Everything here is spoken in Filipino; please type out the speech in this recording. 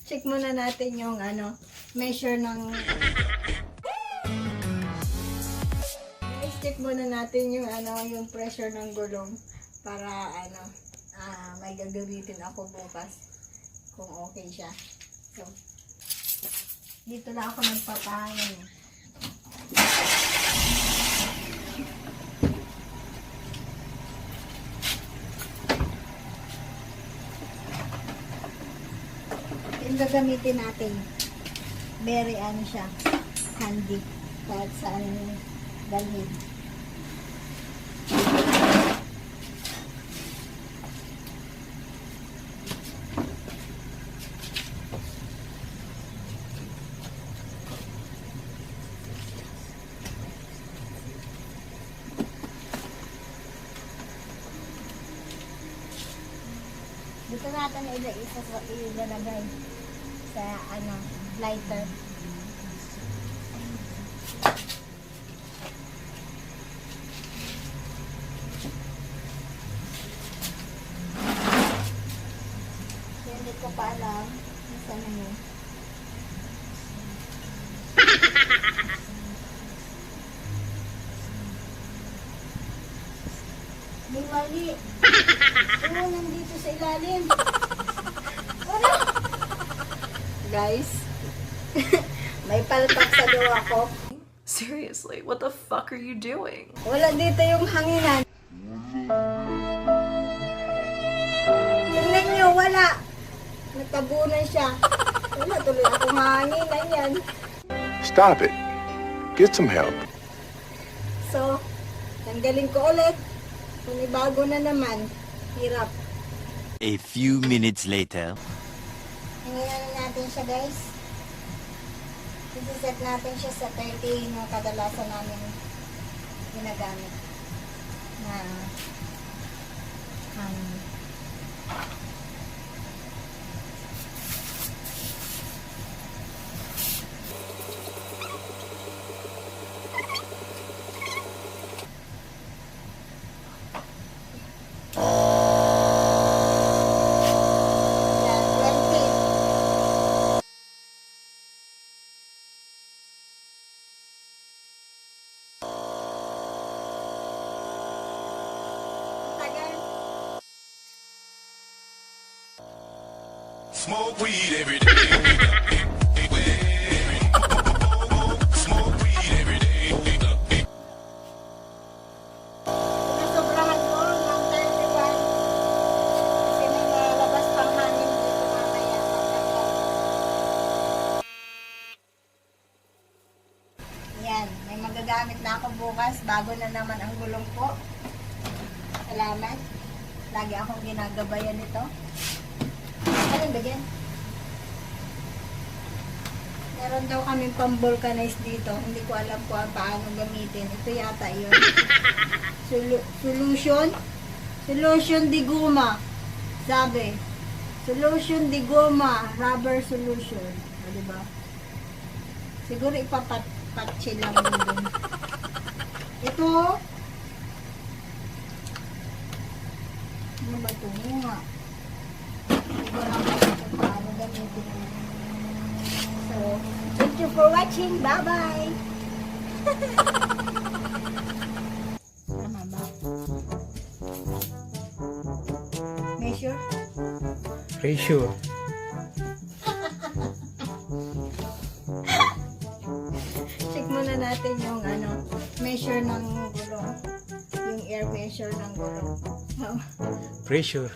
Check muna natin yung measure ng guys, check muna natin yung yung pressure ng gulong para may gagamitin ako bukas kung okay siya. So, dito lang ako nagpapahangin. Yung gagamitin natin, very siya, handy, kahit saan dalhin. Dito natin ilalagay sa lighter. So, hindi ko pa alam saan na yun. May mali. Oo, nandito sa ilalim. Wala. Guys, may palpak sa luwa ko. Seriously, what the fuck are you doing? Wala dito yung hanginan. Tingnan nyo, wala. Nagtabunan siya. Wala, tuloy akong hanginan yan. Stop it. Get some help. So, tanggalin ko ulit. Panibago na naman. Hirap. A few minutes later. Hanginan natin siya, guys. Isiset natin siya sa 30 na kadalasan namin ginagamit na yan, 20. Tagal. Smoke weed every day. Smoke weed every day. Nasobrahan ko ng 31 kasi may nalabas pang hangin dito mamaya. Yan, may magagamit na ako bukas bago na naman ang gulong ko. Salamat. Lagi akong ginagabayan nito. Anong ba dyan? Meron daw kaming pang-vulcanize dito. Hindi ko alam kung paano gamitin. Ito yata yun. Solution de goma. Sabi. Solution de goma. Rubber solution. O, diba? Siguro ipapatche lang din. Ito. Ano ba ito? Nga. Hindi ko alam kung paano gamitin. So, thank you for watching. Bye-bye! Tama ba? Measure? Ratio. Check muna natin yung measure ng gulong. Yung air measure ng gulong. Pressure.